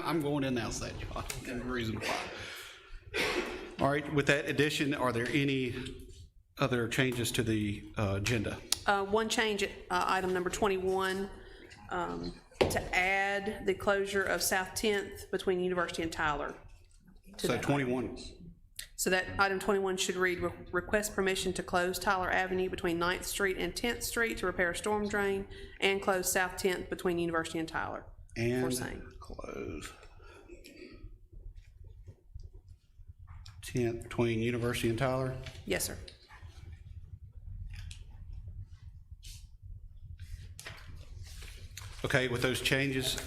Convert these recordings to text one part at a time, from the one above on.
I'm going in now, say, John, and the reason why. All right, with that addition, are there any other changes to the agenda? One change at item number 21, to add the closure of South 10th between University and Tyler. So 21. So that item 21 should read, request permission to close Tyler Avenue between 9th Street and 10th Street to repair a storm drain, and close South 10th between University and Tyler. And close 10th between University and Tyler? Yes, sir. Okay, with those changes,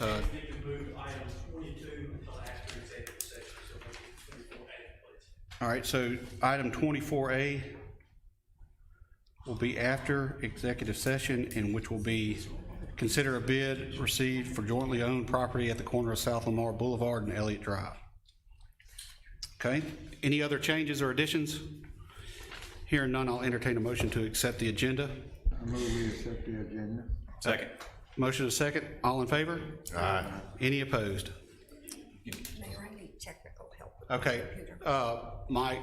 all right, so item 24A will be after executive session, in which will be consider a bid received for jointly owned property at the corner of South Lamar Boulevard and Elliott Drive. Okay, any other changes or additions? Hearing none, I'll entertain a motion to accept the agenda. I move we accept the agenda. Second. Motion is second. All in favor? Aye. Any opposed? Mayor, I need technical help. Okay, Mike,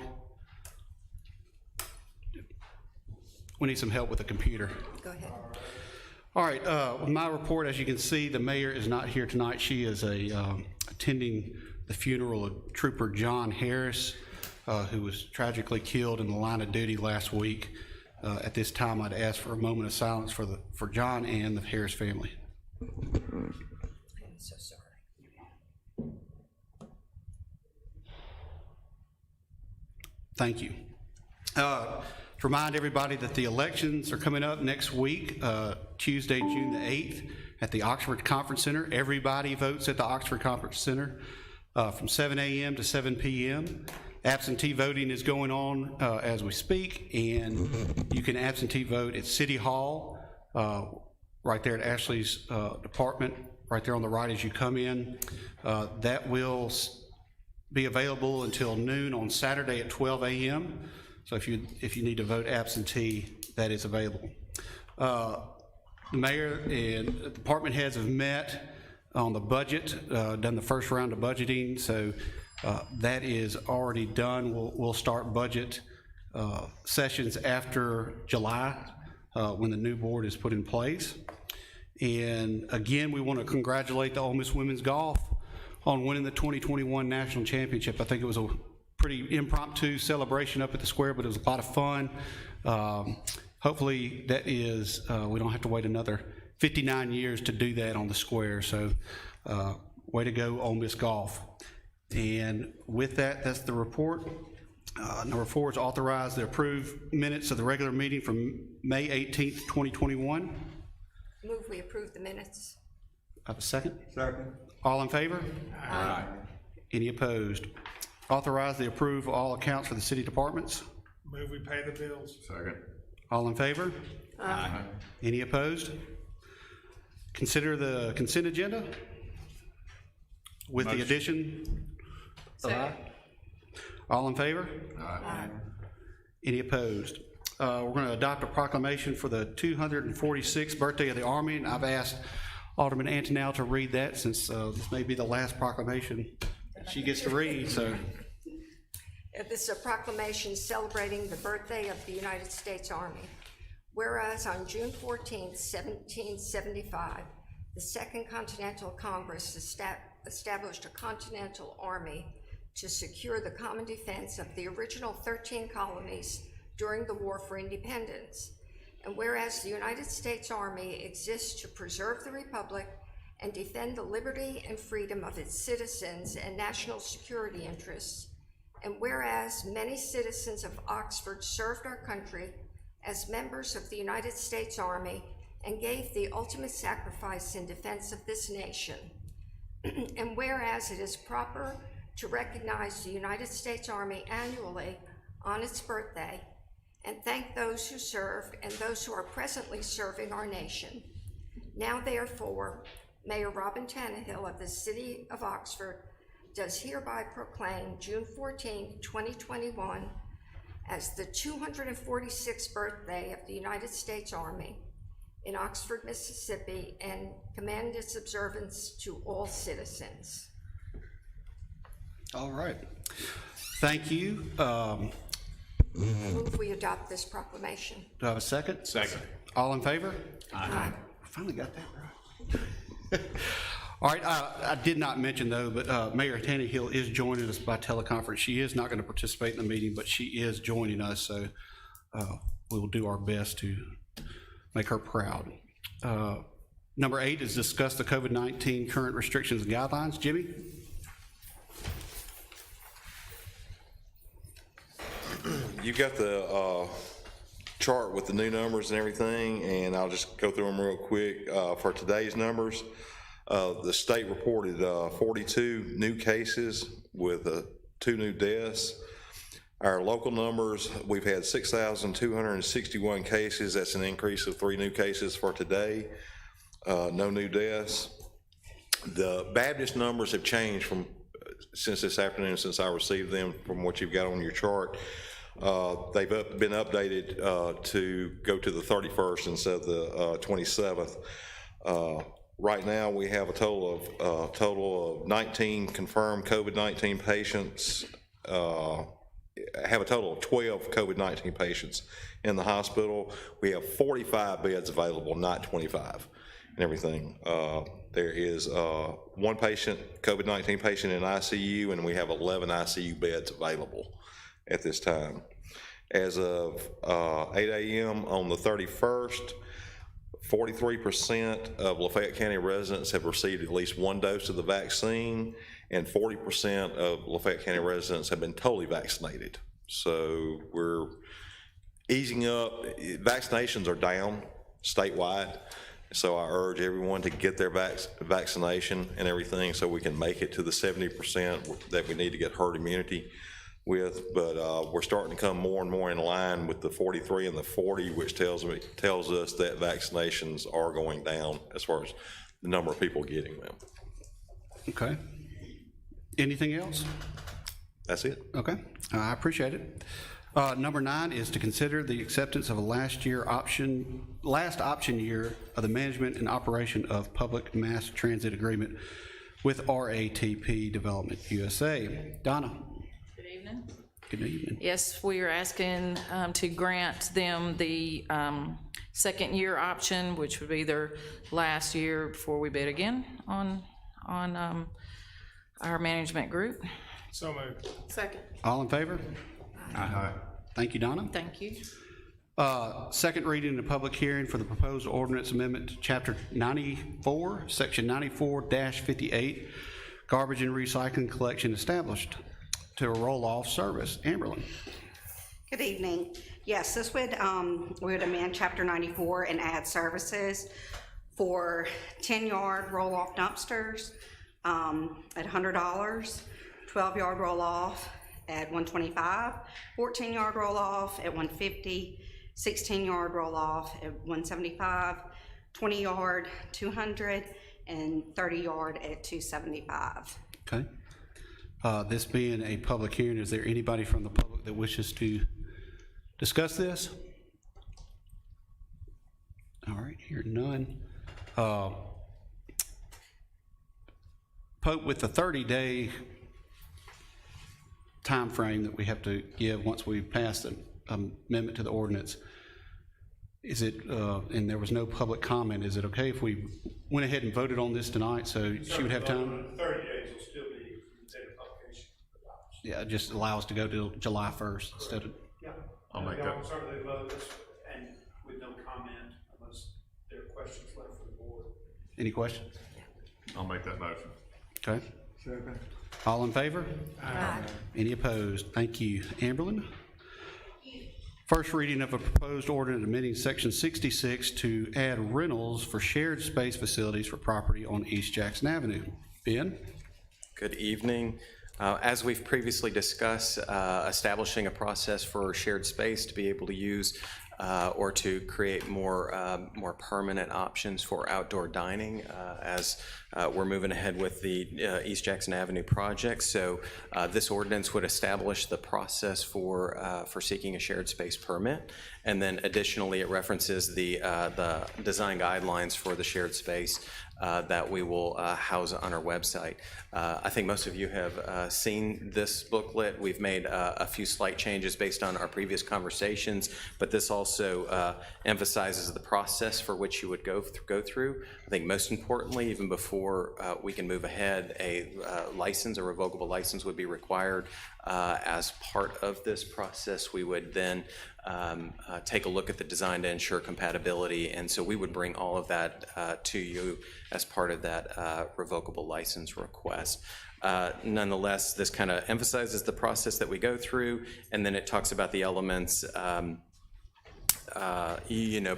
we need some help with the computer. Go ahead. All right, with my report, as you can see, the mayor is not here tonight. She is attending the funeral of Trooper John Harris, who was tragically killed in the line of duty last week. At this time, I'd ask for a moment of silence for John and the Harris family. I'm so sorry. Thank you. To remind everybody that the elections are coming up next week, Tuesday, June the 8th, at the Oxford Conference Center. Everybody votes at the Oxford Conference Center from 7 a.m. to 7 p.m. Absentee voting is going on as we speak, and you can absentee vote at City Hall, right there at Ashley's department, right there on the right as you come in. That will be available until noon on Saturday at 12 a.m. So if you need to vote absentee, that is available. The mayor and department heads have met on the budget, done the first round of budgeting, so that is already done. We'll start budget sessions after July when the new board is put in place. And again, we want to congratulate the Ole Miss women's golf on winning the 2021 national championship. I think it was a pretty impromptu celebration up at the square, but it was a lot of fun. Hopefully that is, we don't have to wait another 59 years to do that on the square. So way to go, Ole Miss golf. And with that, that's the report. Number 4 is authorize the approved minutes of the regular meeting from May 18th, 2021. Move we approve the minutes. Have a second? Second. All in favor? Aye. Any opposed? Authorize the approve of all accounts for the city departments. Move we pay the bills. Second. All in favor? Aye. Any opposed? Consider the consent agenda with the addition. Second. All in favor? Aye. Any opposed? We're going to adopt a proclamation for the 246th birthday of the Army, and I've asked Alderman Antonell to read that since this may be the last proclamation she gets to read. So, This is a proclamation celebrating the birthday of the United States Army. Whereas on June 14, 1775, the Second Continental Congress established a Continental Army to secure the common defense of the original 13 colonies during the War for Independence. And whereas the United States Army exists to preserve the Republic and defend the liberty and freedom of its citizens and national security interests, and whereas many citizens of Oxford served our country as members of the United States Army and gave the ultimate sacrifice in defense of this nation, and whereas it is proper to recognize the United States Army annually on its birthday and thank those who served and those who are presently serving our nation. Now therefore, Mayor Robin Tannehill of the City of Oxford does hereby proclaim June 14, 2021 as the 246th birthday of the United States Army in Oxford, Mississippi, and commend its observance to all citizens. All right. Thank you. Move we adopt this proclamation. Do I have a second? Second. All in favor? Aye. Finally got that right. All right, I did not mention though, but Mayor Tannehill is joining us by teleconference. She is not going to participate in the meeting, but she is joining us, so we will do our best to make her proud. Number 8 is discuss the COVID-19 current restrictions and guidelines. Jimmy? You got the chart with the new numbers and everything, and I'll just go through them real quick. For today's numbers, the state reported 42 new cases with 2 new deaths. Our local numbers, we've had 6,261 cases. That's an increase of 3 new cases for today. No new deaths. The Baptist numbers have changed from since this afternoon, since I received them from what you've got on your chart. They've been updated to go to the 31st instead of the 27th. Right now, we have a total of 19 confirmed COVID-19 patients. Have a total of 12 COVID-19 patients in the hospital. We have 45 beds available, not 25, and everything. There is 1 patient, COVID-19 patient in ICU, and we have 11 ICU beds available at this time. As of 8 a.m. on the 31st, 43% of Lafayette County residents have received at least 1 dose of the vaccine, and 40% of Lafayette County residents have been totally vaccinated. So we're easing up. Vaccinations are down statewide, so I urge everyone to get their vaccination and everything so we can make it to the 70% that we need to get herd immunity with. But we're starting to come more and more in line with the 43 and the 40, which tells us that vaccinations are going down as far as the number of people getting them. Okay. Anything else? That's it. Okay, I appreciate it. Number 9 is to consider the acceptance of a last option year of the management and operation of public mass transit agreement with RATP Development USA. Donna? Good evening. Good evening. Yes, we are asking to grant them the second year option, which would be their last year before we bid again on our management group. So moved. Second. All in favor? Aye. Thank you, Donna. Thank you. Second reading and public hearing for the proposed ordinance amendment to Chapter 94, Section 94-58, garbage and recycling collection established to a roll-off service. Amberlyn. Good evening. Yes, this would, we would amend Chapter 94 and add services for 10-yard roll-off dumpsters at $100, 12-yard roll-off at $125, 14-yard roll-off at $150, 16-yard roll-off at $175, 20-yard $200, and 30-yard at $275. Okay. This being a public hearing, is there anybody from the public that wishes to discuss this? All right, here none. Pope, with the 30-day time frame that we have to give once we pass the amendment to the ordinance, is it, and there was no public comment, is it okay if we went ahead and voted on this tonight so she would have time? 30 days will still be considered publication. Yeah, it just allow us to go till July 1st instead of, Yeah. I'll make that. Y'all certainly vote this and with no comment unless there are questions left for the board. any questions? I'll make that motion. Okay. Second. All in favor? Aye. Any opposed? Thank you. Amberlyn? First reading of a proposed ordinance amending Section 66 to add rentals for shared space facilities for property on East Jackson Avenue. Ben? Good evening. As we've previously discussed, establishing a process for shared space to be able to use or to create more permanent options for outdoor dining as we're moving ahead with the East Jackson Avenue project. So this ordinance would establish the process for seeking a shared space permit, and then additionally it references the design guidelines for the shared space that we will house on our website. I think most of you have seen this booklet. We've made a few slight changes based on our previous conversations, but this also emphasizes the process for which you would go through. I think most importantly, even before we can move ahead, a license, a revocable license would be required. As part of this process, we would then take a look at the design to ensure compatibility, and so we would bring all of that to you as part of that revocable license request. Nonetheless, this kind of emphasizes the process that we go through, and then it talks about the elements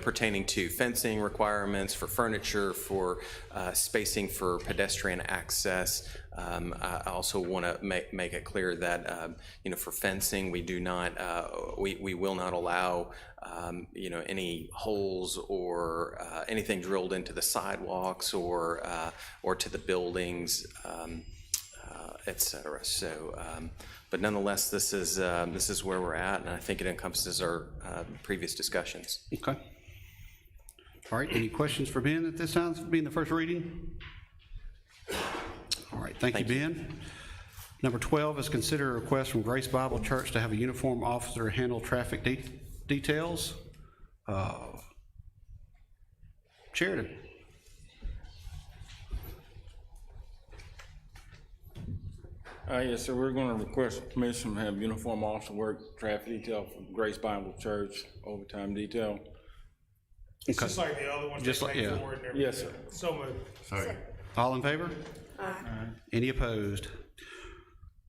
pertaining to fencing requirements, for furniture, for spacing for pedestrian access. I also want to make it clear that, for fencing, we do not, we will not allow, any holes or anything drilled into the sidewalks or to the buildings, et cetera. So, but nonetheless, this is where we're at, and I think it encompasses our previous discussions. Okay. All right, any questions for Ben at this time, being the first reading? All right, thank you, Ben. Number 12 is consider a request from Grace Bible Church to have a uniform officer handle traffic details. Sheridan. Yes, sir. We're going to request permission to have uniform officer work traffic detail for Grace Bible Church, overtime detail. It's just like the other ones. Just like, yeah. Yes, sir. So moved. Second. All in favor? Aye. Any opposed?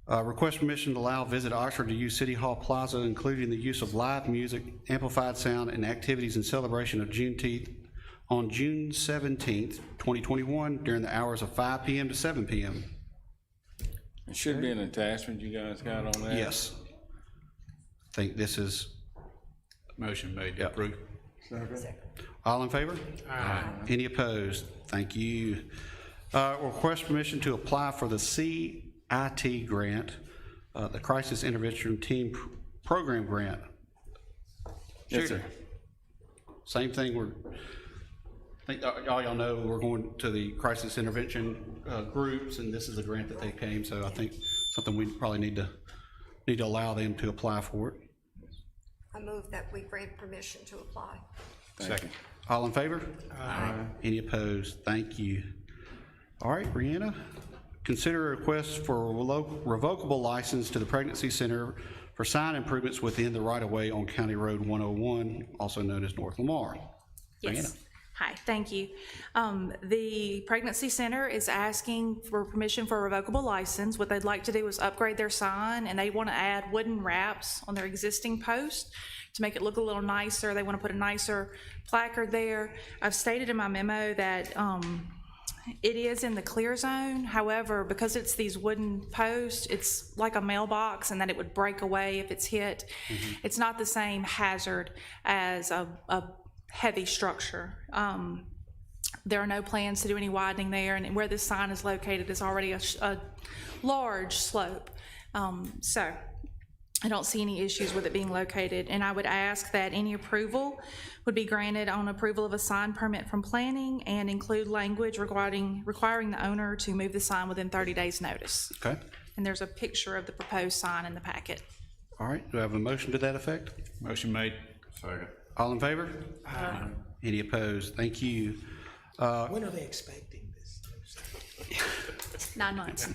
Request permission to allow Visit Oxford to use City Hall Plaza, including the use of live music, amplified sound, and activities in celebration of Juneteenth on June 17th, 2021, during the hours of 5 p.m. to 7 p.m. It should be an attachment you guys got on that. Yes. I think this is. Motion made to approve. Second. All in favor? Aye. Any opposed? Thank you. Request permission to apply for the CIT grant, the Crisis Intervention Team Program grant. Yes, sir. Same thing, I think all y'all know we're going to the crisis intervention groups, and this is a grant that they came, so I think something we probably need to allow them to apply for it. I move that we grant permission to apply. Second. All in favor? Aye. Any opposed? Thank you. All right, Brianna, consider a request for a revocable license to the Pregnancy Center for sign improvements within the right-of-way on County Road 101, also known as North Lamar. Yes. Brianna. Hi, thank you. The Pregnancy Center is asking for permission for a revocable license. What they'd like to do is upgrade their sign, and they want to add wooden wraps on their existing post to make it look a little nicer. They want to put a nicer placard there. I've stated in my memo that it is in the clear zone. However, because it's these wooden posts, it's like a mailbox, and that it would break away if it's hit. Mm-hmm. It's not the same hazard as a heavy structure. There are no plans to do any widening there, and where this sign is located is already a large slope. So I don't see any issues with it being located, and I would ask that any approval would be granted on approval of a sign permit from planning and include language requiring the owner to move the sign within 30 days notice. Okay. And there's a picture of the proposed sign in the packet. All right, do I have a motion to that effect? Motion made. Second. All in favor? Aye. Any opposed? Thank you. When are they expecting this? 9 months.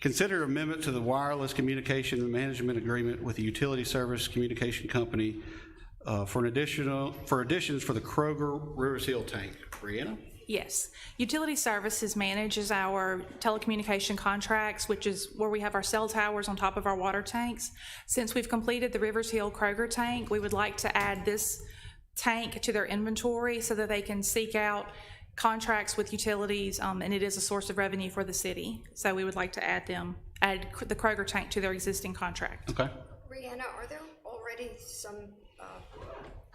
Consider amendment to the wireless communication management agreement with the utility service communication company for additions for the Kroger Rivers Hill tank. Brianna? Yes. Utility Services manages our telecommunication contracts, which is where we have our cell towers on top of our water tanks. Since we've completed the Rivers Hill Kroger tank, we would like to add this tank to their inventory so that they can seek out contracts with utilities, and it is a source of revenue for the city. So we would like to add the Kroger tank to their existing contract. Okay. Brianna, are there already some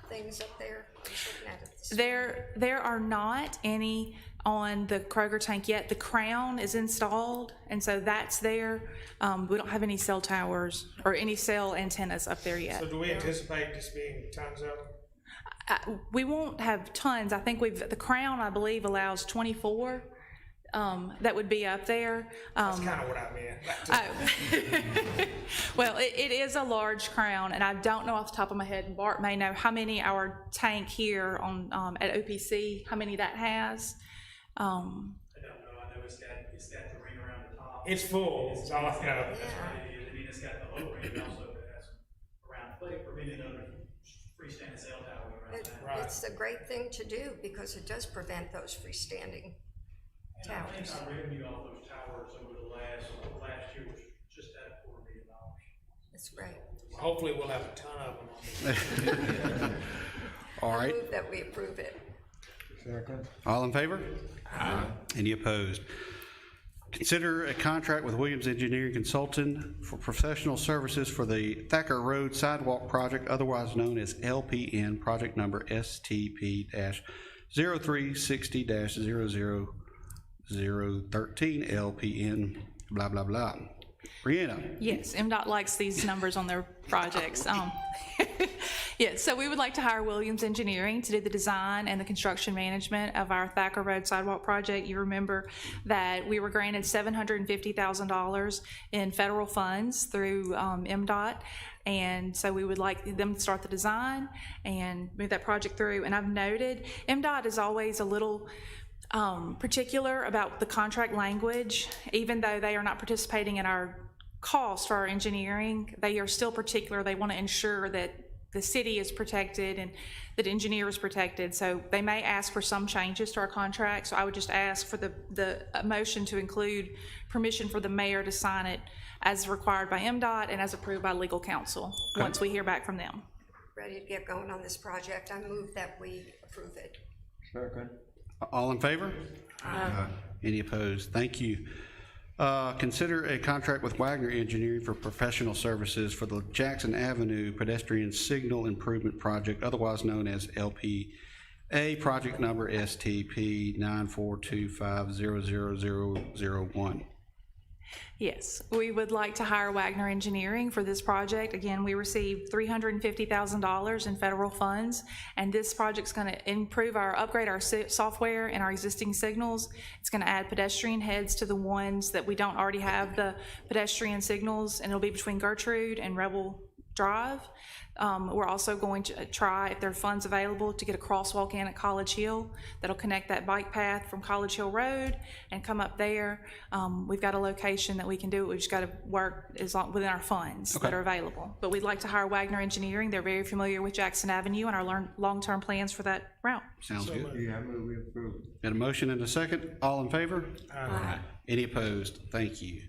things up there? I'm looking at it this There are not any on the Kroger tank yet. The crown is installed, and so that's there. We don't have any cell towers or any cell antennas up there yet. So do we anticipate this being time's up? We won't have tons. I think the Crown, I believe, allows 24 that would be up there. That's kind of what I meant. Well, it is a large Crown, and I don't know off the top of my head, and Bart may know how many our tank here on at OPC, how many that has. I don't know. I know it's got the ring around the top. It's full. It's all, That's right. I mean, it's got the whole ring. It also has around plate for many other freestanding cell tower around that. It's a great thing to do because it does prevent those freestanding towers. I think our revenue off those towers over the last year was just at $4 million. That's great. Hopefully, we'll have a ton of them. All right. I move that we approve it. Second. All in favor? Aye. Any opposed? Consider a contract with Williams Engineering Consultant for professional services for the Thacker Road Sidewalk Project, otherwise known as LPN, project number STP-0360-00013, LPN, blah, blah, blah. Brianna? Yes, MDOT likes these numbers on their projects. Yeah, so we would like to hire Williams Engineering to do the design and the construction management of our Thacker Road Sidewalk project. You remember that we were granted $750,000 in federal funds through MDOT, and so we would like them to start the design and move that project through. And I've noted MDOT is always a little particular about the contract language. Even though they are not participating in our cost for our engineering, they are still particular. They want to ensure that the city is protected and that engineer is protected. So they may ask for some changes to our contract. So I would just ask for the motion to include permission for the mayor to sign it as required by MDOT and as approved by legal counsel once we hear back from them. Ready to get going on this project. I move that we approve it. Second. All in favor? Aye. Any opposed? Thank you. Consider a contract with Wagner Engineering for professional services for the Jackson Avenue Pedestrian Signal Improvement Project, otherwise known as LPA, project number STP-942500001. Yes, we would like to hire Wagner Engineering for this project. Again, we received $350,000 in federal funds, and this project's going to upgrade our software and our existing signals. It's going to add pedestrian heads to the ones that we don't already have the pedestrian signals, and it'll be between Gertrude and Rebel Drive. We're also going to try, if there are funds available, to get a crosswalk in at College Hill that'll connect that bike path from College Hill Road and come up there. We've got a location that we can do it. We've just got to work within our funds that are available. But we'd like to hire Wagner Engineering. They're very familiar with Jackson Avenue and our long-term plans for that route. Sounds good. Yeah, I move we approve. Got a motion and a second. All in favor? Aye. Any opposed? Thank you.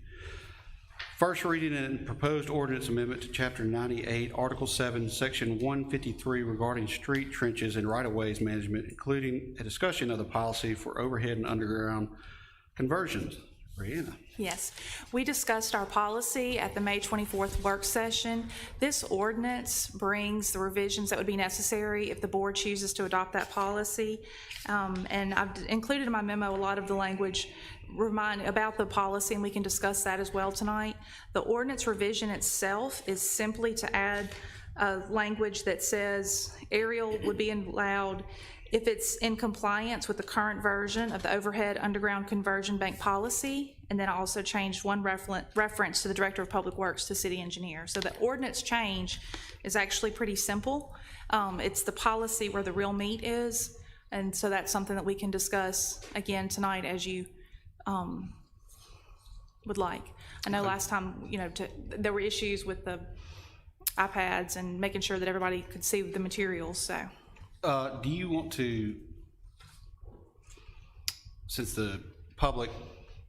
First reading and proposed ordinance amendment to Chapter 98, Article 7, Section 153 regarding street trenches and right-of-ways management, including a discussion of the policy for overhead and underground conversions. Brianna. Yes, we discussed our policy at the May 24th work session. This ordinance brings the revisions that would be necessary if the board chooses to adopt that policy. And I've included in my memo a lot of the language about the policy, and we can discuss that as well tonight. The ordinance revision itself is simply to add language that says aerial would be allowed if it's in compliance with the current version of the overhead underground conversion bank policy, and then I also changed one reference to the Director of Public Works to City Engineer. So the ordinance change is actually pretty simple. It's the policy where the real meat is, and so that's something that we can discuss again tonight as you would like. I know last time, there were issues with the iPads and making sure that everybody could see the materials, so. Do you want to, since the public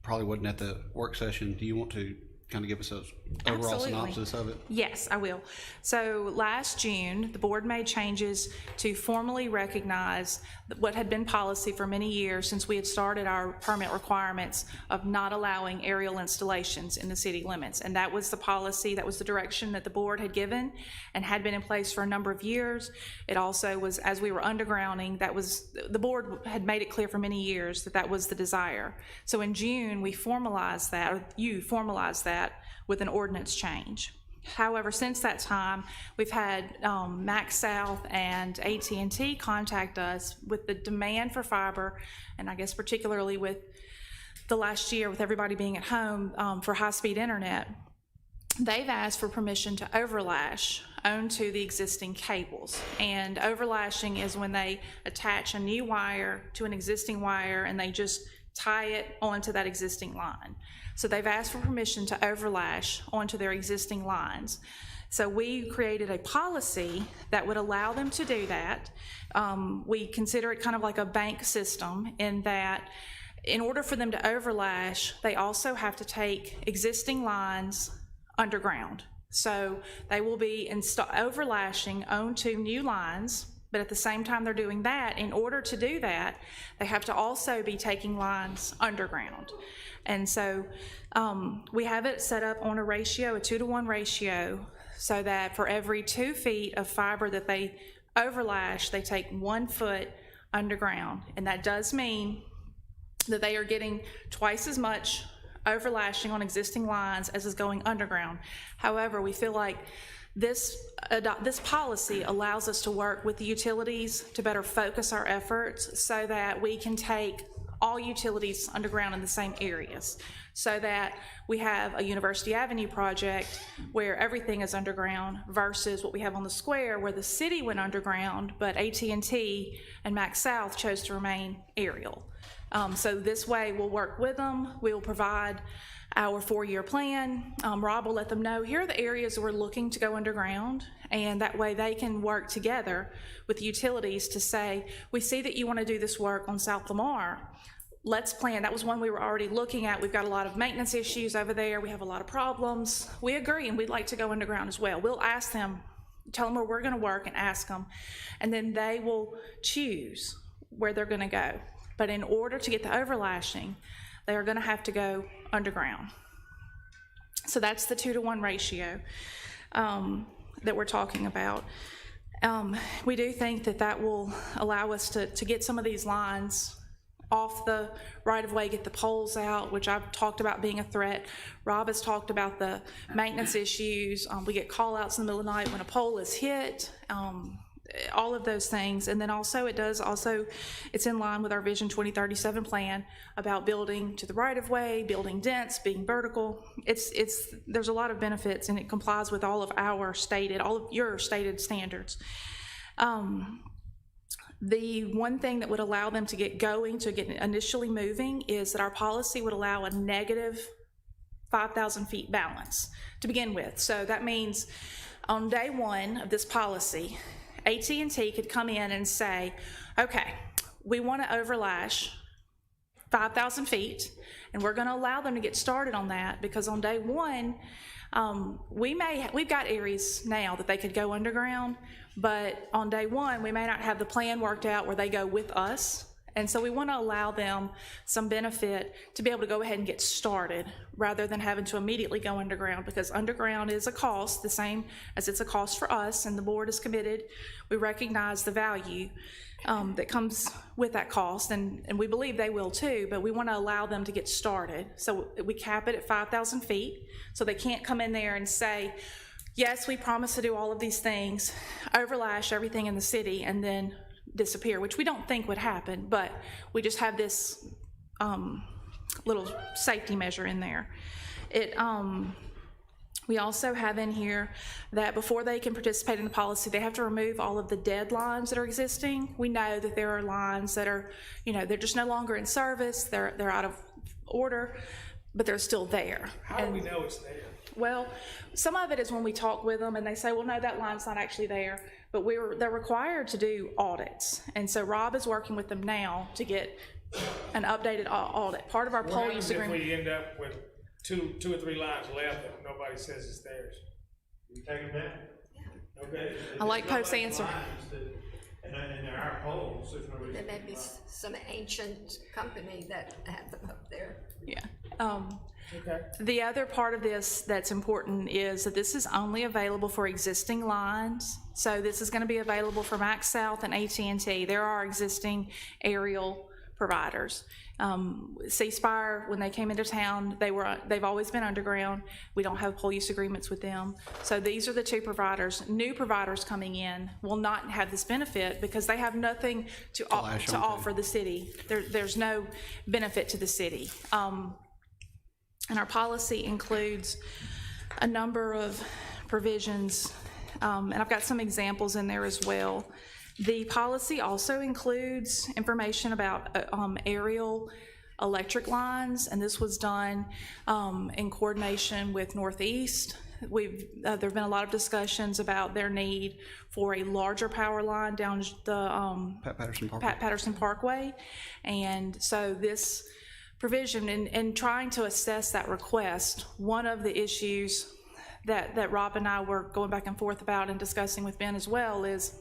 probably wasn't at the work session, do you want to kind of give us an overall synopsis of it? Yes, I will. So last June, the board made changes to formally recognize what had been policy for many years since we had started our permit requirements of not allowing aerial installations in the city limits. And that was the policy, that was the direction that the board had given and had been in place for a number of years. It also was, as we were undergrounding, the board had made it clear for many years that that was the desire. So in June, we formalized that, or you formalized that with an ordinance change. However, since that time, we've had Max South and AT&T contact us with the demand for fiber, and I guess particularly with the last year with everybody being at home for high-speed internet. They've asked for permission to overlash onto the existing cables. And overlashing is when they attach a new wire to an existing wire and they just tie it onto that existing line. So they've asked for permission to overlash onto their existing lines. So we created a policy that would allow them to do that. We consider it kind of like a bank system in that in order for them to overlash, they also have to take existing lines underground. So they will be overlashing onto new lines, but at the same time they're doing that, in order to do that, they have to also be taking lines underground. And so we have it set up on a ratio, a 2-to-1 ratio, so that for every 2 feet of fiber that they overlash, they take 1 foot underground. And that does mean that they are getting twice as much overlashing on existing lines as is going underground. However, we feel like this policy allows us to work with the utilities to better focus our efforts so that we can take all utilities underground in the same areas, so that we have a University Avenue project where everything is underground versus what we have on the square where the city went underground, but AT&T and Max South chose to remain aerial. So this way we'll work with them, we'll provide our 4-year plan. Rob will let them know, here are the areas we're looking to go underground, and that way they can work together with utilities to say, we see that you want to do this work on South Lamar. Let's plan. That was one we were already looking at. We've got a lot of maintenance issues over there. We have a lot of problems. We agree, and we'd like to go underground as well. We'll ask them, tell them where we're going to work and ask them, and then they will choose where they're going to go. But in order to get the overlashing, they are going to have to go underground. So that's the 2-to-1 ratio that we're talking about. We do think that that will allow us to get some of these lines off the right-of-way, get the poles out, which I've talked about being a threat. Rob has talked about the maintenance issues. We get call-outs in the middle of the night when a pole is hit, all of those things. And then also it's in line with our Vision 2037 plan about building to the right-of-way, building dense, being vertical. There's a lot of benefits, and it complies with all of your stated standards. The one thing that would allow them to get going, to get initially moving, is that our policy would allow a negative 5,000 feet balance to begin with. So that means on day 1 of this policy, AT&T could come in and say, okay, we want to overlash 5,000 feet, and we're going to allow them to get started on that, because on day 1, we've got areas now that they could go underground, but on day 1, we may not have the plan worked out where they go with us. And so we want to allow them some benefit to be able to go ahead and get started rather than having to immediately go underground, because underground is a cost, the same as it's a cost for us, and the board is committed. We recognize the value that comes with that cost, and we believe they will too, but we want to allow them to get started. So we cap it at 5,000 feet, so they can't come in there and say, yes, we promise to do all of these things, overlash everything in the city, and then disappear, which we don't think would happen, but we just have this little safety measure in there. We also have in here that before they can participate in the policy, they have to remove all of the dead lines that are existing. We know that there are lines that are, they're just no longer in service, they're out of order, but they're still there. How do we know it's there? Well, some of it is when we talk with them and they say, well, no, that line's not actually there, but they're required to do audits. And so Rob is working with them now to get an updated audit. Part of our poll use agreement. What happens if we end up with two or 3 lines left and nobody says it's theirs? We take them down. Okay. I like Pope's answer. And there are poles, there's no reason. There may be some ancient company that had them up there. Yeah. Okay. The other part of this that's important is that this is only available for existing lines. So this is going to be available for Max South and AT&T. There are existing aerial providers. C-Spire, when they came into town, they've always been underground. We don't have pole use agreements with them. So these are the two providers. New providers coming in will not have this benefit because they have nothing to offer the city. There's no benefit to the city. And our policy includes a number of provisions, and I've got some examples in there as well. The policy also includes information about aerial electric lines, and this was done in coordination with Northeast. There have been a lot of discussions about their need for a larger power line down the Pat Patterson Parkway. And so this provision, in trying to assess that request, one of the issues that Rob and I were going back and forth about and discussing with Ben as well is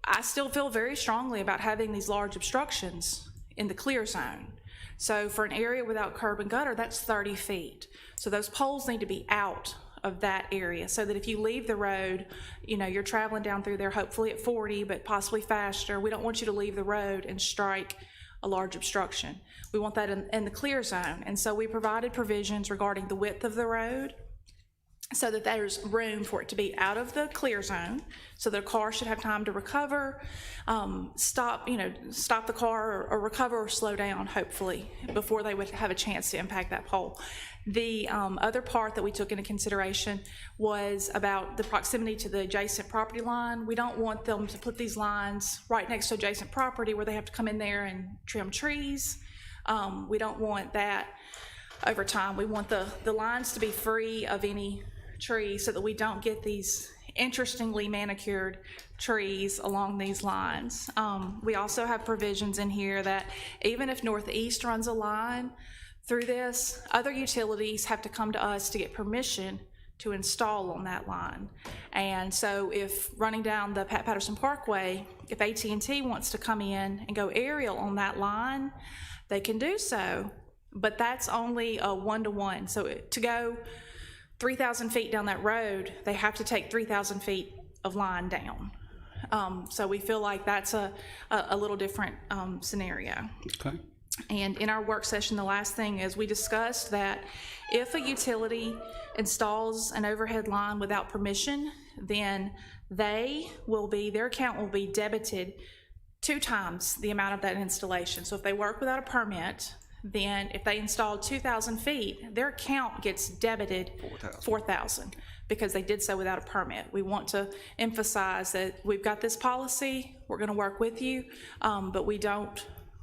I still feel very strongly about having these large obstructions in the clear zone. So for an area without curb and gutter, that's 30 feet. So those poles need to be out of that area so that if you leave the road, you know, you're traveling down through there hopefully at 40, but possibly faster. We don't want you to leave the road and strike a large obstruction. We want that in the clear zone. And so we provided provisions regarding the width of the road, so that there's room for it to be out of the clear zone, so the car should have time to recover, stop the car or recover or slow down, hopefully, before they would have a chance to impact that pole. The other part that we took into consideration was about the proximity to the adjacent property line. We don't want them to put these lines right next to adjacent property where they have to come in there and trim trees. We don't want that over time. We want the lines to be free of any trees so that we don't get these interestingly manicured trees along these lines. We also have provisions in here that even if Northeast runs a line through this, other utilities have to come to us to get permission to install on that line. And so if running down the Pat Patterson Parkway, if AT&T wants to come in and go aerial on that line, they can do so, but that's only a 1-to-1. So to go 3,000 feet down that road, they have to take 3,000 feet of line down. So we feel like that's a little different scenario. Okay. And in our work session, the last thing is we discussed that if a utility installs an overhead line without permission, then their account will be debited 2 times the amount of that installation. So if they work without a permit, then if they installed 2,000 feet, their account gets debited 4,000 because they did so without a permit. We want to emphasize that we've got this policy, we're going to work with you, but we don't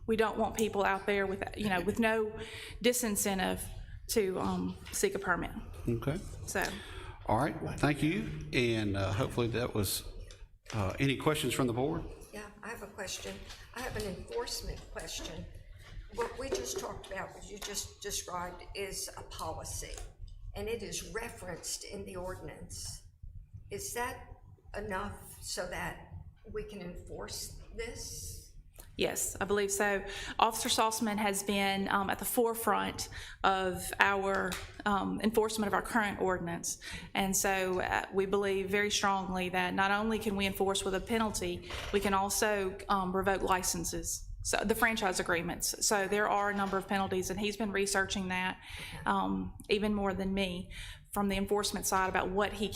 want people out there with no disincentive to seek a permit. Okay. So. All right. Thank you. And hopefully that was any questions from the board? Yeah, I have a question. I have an enforcement question. What we just talked about, what you just described, is a policy, and it is referenced in the ordinance. Is that enough so that we can enforce this? Yes, I believe so. Officer Saltzman has been at the forefront of our enforcement of our current ordinance. And so we believe very strongly that not only can we enforce with a penalty, we can also revoke licenses. So the franchise agreements. So there are a number of penalties, and he's been researching that even more than me from the enforcement side about what he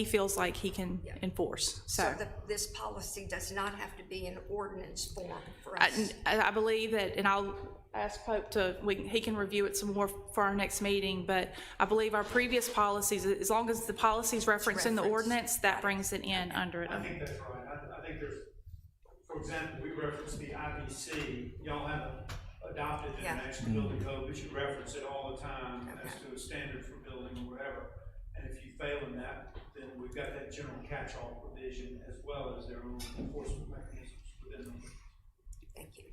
feels like he can enforce. So this policy does not have to be in ordinance form for us? I believe that, and I'll ask Pope he can review it some more for our next meeting, but I believe our previous policies, as long as the policy's referenced in the ordinance, that brings it in under it. I think that's right. I think there's, for example, we reference the IBC. Y'all haven't adopted the National Building Code, but you reference it all the time as to a standard for building or whatever. And if you fail in that, then we've got that general catch-all provision as well as their own enforcement mechanisms within them. Thank you.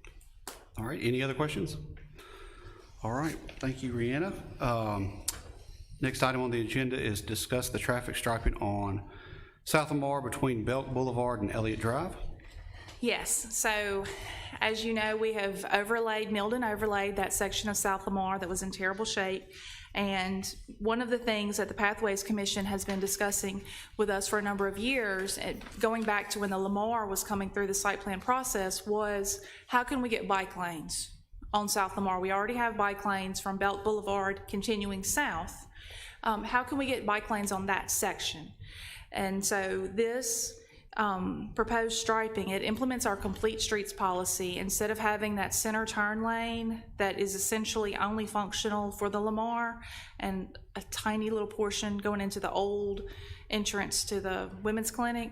All right, any other questions? All right, thank you, Rihanna. Next item on the agenda is discuss the traffic striping on South Omar between Belk Boulevard and Elliott Drive. Yes, so as you know, we have milled and overlaid that section of South Lamar that was in terrible shape. And one of the things that the Pathways Commission has been discussing with us for a number of years, going back to when the Lamar was coming through the site plan process, was how can we get bike lanes on South Lamar? We already have bike lanes from Belk Boulevard continuing south. How can we get bike lanes on that section? And so this proposed striping, it implements our complete streets policy. Instead of having that center turn lane that is essentially only functional for the Lamar and a tiny little portion going into the old entrance to the women's clinic,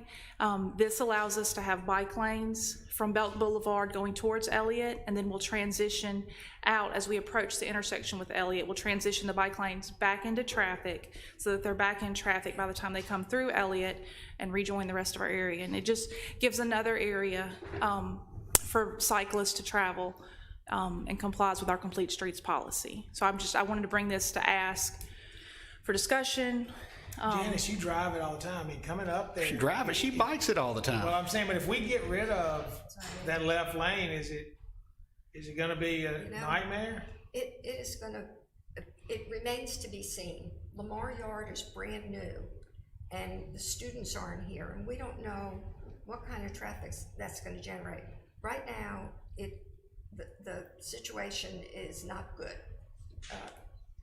this allows us to have bike lanes from Belk Boulevard going towards Elliott, and then we'll transition out as we approach the intersection with Elliott. We'll transition the bike lanes back into traffic so that they're back in traffic by the time they come through Elliott and rejoin the rest of our area. And it just gives another area for cyclists to travel and complies with our complete streets policy. So I wanted to bring this to ask for discussion. Janice, you drive it all the time. I mean, coming up there. She drives it, she bikes it all the time. Well, I'm saying, but if we get rid of that left lane, is it gonna be a nightmare? It remains to be seen. Lamar Yard is brand new, and the students aren't here, and we don't know what kind of traffic that's gonna generate. Right now, the situation is not good.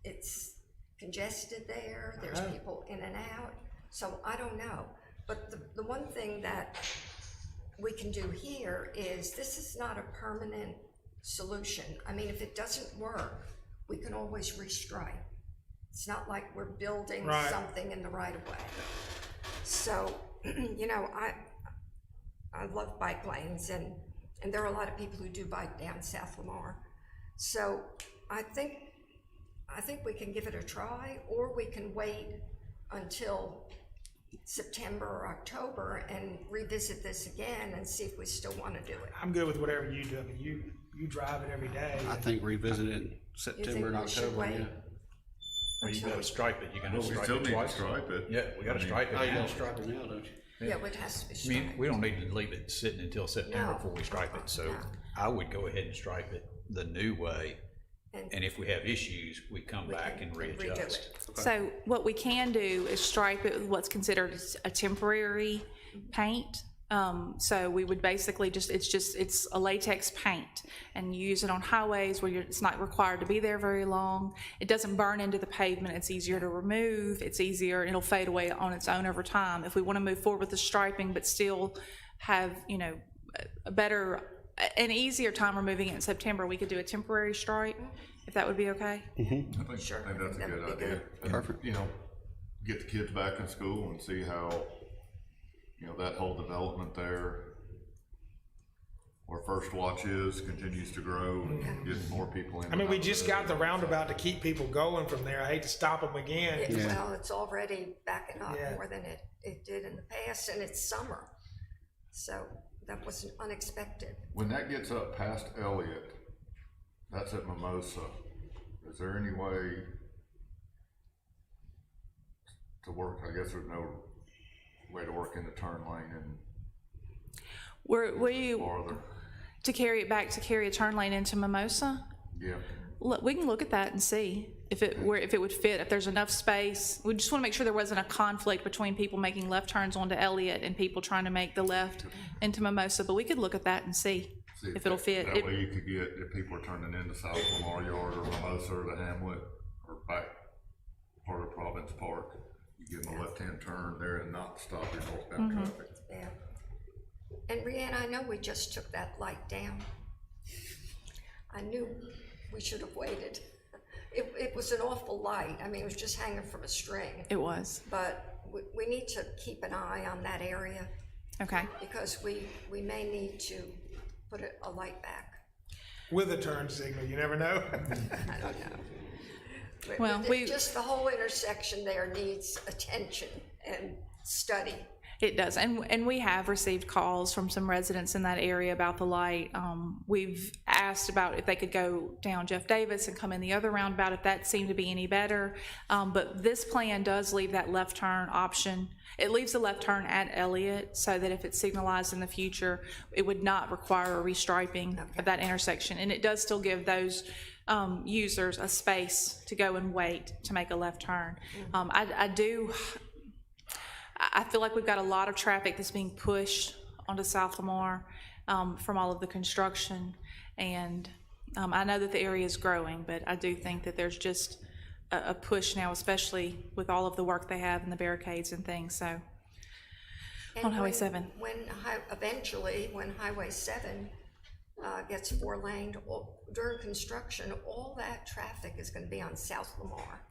It's congested there, there's people in and out, so I don't know. But the one thing that we can do here is, this is not a permanent solution. I mean, if it doesn't work, we can always restripe. It's not like we're building something in the right of way. So, you know, I love bike lanes, and there are a lot of people who do bike down South Lamar. So I think we can give it a try, or we can wait until September or October and revisit this again and see if we still want to do it. I'm good with whatever you do. I mean, you drive it every day. I think revisit it in September and we should October, wait? yeah. Well, you gotta stripe it, you're gonna Well, we stripe still it need to twice. stripe it. Yeah, we gotta stripe it. Oh, you now. gotta stripe it now, don't you? Yeah, it has to be I mean, striped. we don't need to leave it sitting until September No. before we stripe it, so No. I would go ahead and stripe it the new way. And if we have issues, we come back and redo readjust. it. So what we can do is stripe it with what's considered a temporary paint. So we would basically it's a latex paint, and you use it on highways where it's not required to be there very long. It doesn't burn into the pavement. It's easier to remove. It's easier, and it'll fade away on its own over time. If we want to move forward with the striping, but still have, you know, an easier time removing it in September, we could do a temporary stripe, if that would be okay. I think that's a good idea. Perfect. You know, get the kids back in school and see how, you know, that whole development there, where First Watch is, continues to grow and get more people in. I mean, we just got the roundabout to keep people going from there. I hate to stop them again. Well, it's already backing up more than it did in the past, and it's summer. So that wasn't unexpected. When that gets up past Elliott, that's at Mimosa. Is there any way to work? I guess there's no way to work in the turn lane and farther. To carry it back, to carry a turn lane into Mimosa? Yeah. Look, we can look at that and see if it would fit, if there's enough space. We just want to make sure there wasn't a conflict between people making left turns onto Elliott and people trying to make the left into Mimosa, but we could look at that and see if it'll fit. That way you could get, if people are turning into South Lamar Yard or Mimosa or the Hamlet or back part of Province Park, you give them a left-hand turn there and not stop your northbound traffic. Yeah. And Rihanna, I know we just took that light down. I knew we should have waited. It was an awful light. I mean, it was just hanging from a string. It was. But we need to keep an eye on that area. Okay. Because we may need to put a light back. With a turn signal, you never know. I don't know. Well, just the whole intersection there needs attention and study. It does, and we have received calls from some residents in that area about the light. We've asked about if they could go down Jeff Davis and come in the other roundabout, if that seemed to be any better. But this plan does leave that left turn option. It leaves the left turn at Elliott so that if it's signalized in the future, it would not require a restriping of that intersection. And it does still give those users a space to go and wait to make a left turn. I feel like we've got a lot of traffic that's being pushed onto South Lamar from all of the construction, and I know that the area is growing, but I do think that there's just a push now, especially with all of the work they have and the barricades and things, so. And on Highway 7. Eventually, when Highway 7 gets 4-laned, during construction, all that traffic is gonna be on South Lamar.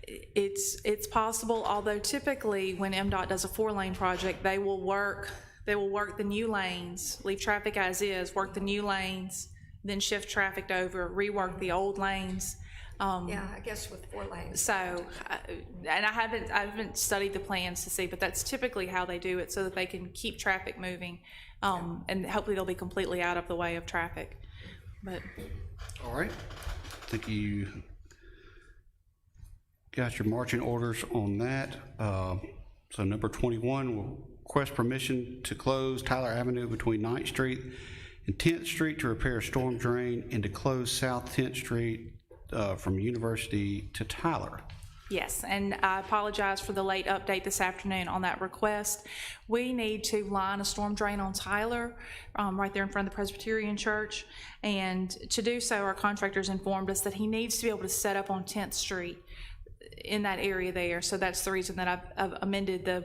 It's possible, although typically when MDOT does a 4-lane project, they will work the new lanes, leave traffic as is, work the new lanes, then shift traffic over, rework the old lanes. Yeah, I guess with 4 lanes. So, and I haven't studied the plans to see, but that's typically how they do it, so that they can keep traffic moving, and hopefully they'll be completely out of the way of traffic. But All right. I think you got your marching orders on that. So number 21, will request permission to close Tyler Avenue between 9th Street and 10th Street to repair a storm drain, and to close South 10th Street from University to Tyler. yes, and I apologize for the late update this afternoon on that request. We need to line a storm drain on Tyler, right there in front of the Presbyterian Church, and to do so, our contractors informed us that he needs to be able to set up on 10th Street in that area there, so that's the reason that I've amended the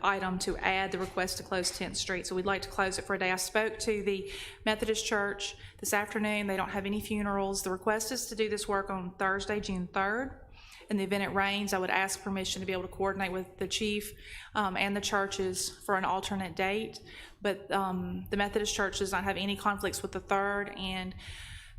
item to add the request to close 10th Street. So we'd like to close it for a day. I spoke to the Methodist Church this afternoon. They don't have any funerals. The request is to do this work on Thursday, June 3rd. In the event it rains, I would ask permission to be able to coordinate with the chief and the churches for an alternate date. But the Methodist Church does not have any conflicts with the 3rd, and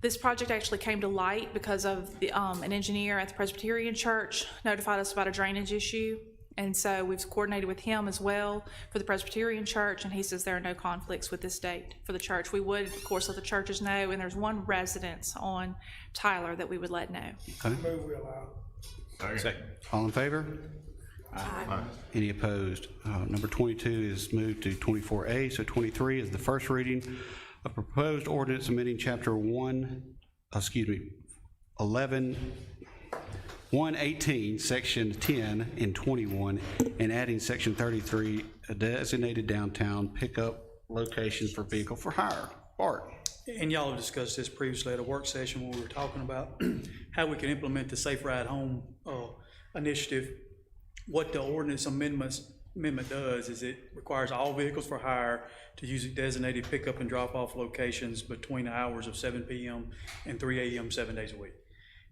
this project actually came to light because of the, an engineer at the Presbyterian Church notified us about a drainage issue. And so we've coordinated with him as well for the Presbyterian Church, and he says there are no conflicts with this date for the church. We would, of course, let the churches know, and there's one residence on Tyler that we would let know. Okay. Move we allow. Second. All in favor? Aye. Any opposed? Number 22 is moved to 24A, so 23 is the first reading of proposed ordinance amending chapter 118, section 10 and 21, and adding section 33, a designated downtown pickup location for vehicle for hire. Bart. And y'all have discussed this previously at a work session when we were talking about how we can implement the Safe Ride Home initiative. What the ordinance amendment does is it requires all vehicles for hire to use designated pickup and drop-off locations between the hours of 7 p.m. and 3 a.m. 7 days a week.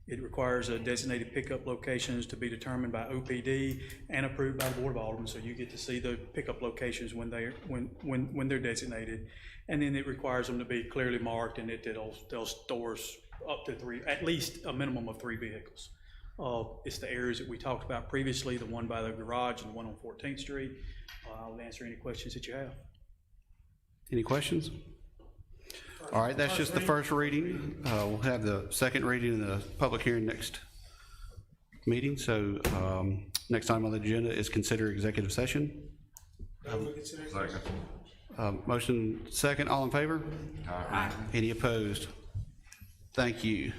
It requires designated pickup locations to be determined by OPD and approved by the Board of Aldermen, so you get to see the pickup locations when they're designated. And then it requires them to be clearly marked, and they'll store up to at least a minimum of 3 vehicles. It's the areas that we talked about previously, the one by the garage and the one on 14th Street. I'll answer any questions that you have. Any questions? All right, that's just the first reading. We'll have the second reading in the public hearing next meeting. So next item on the agenda is consider executive session. Second. Motion second, all in favor? Aye. Any opposed? Thank you.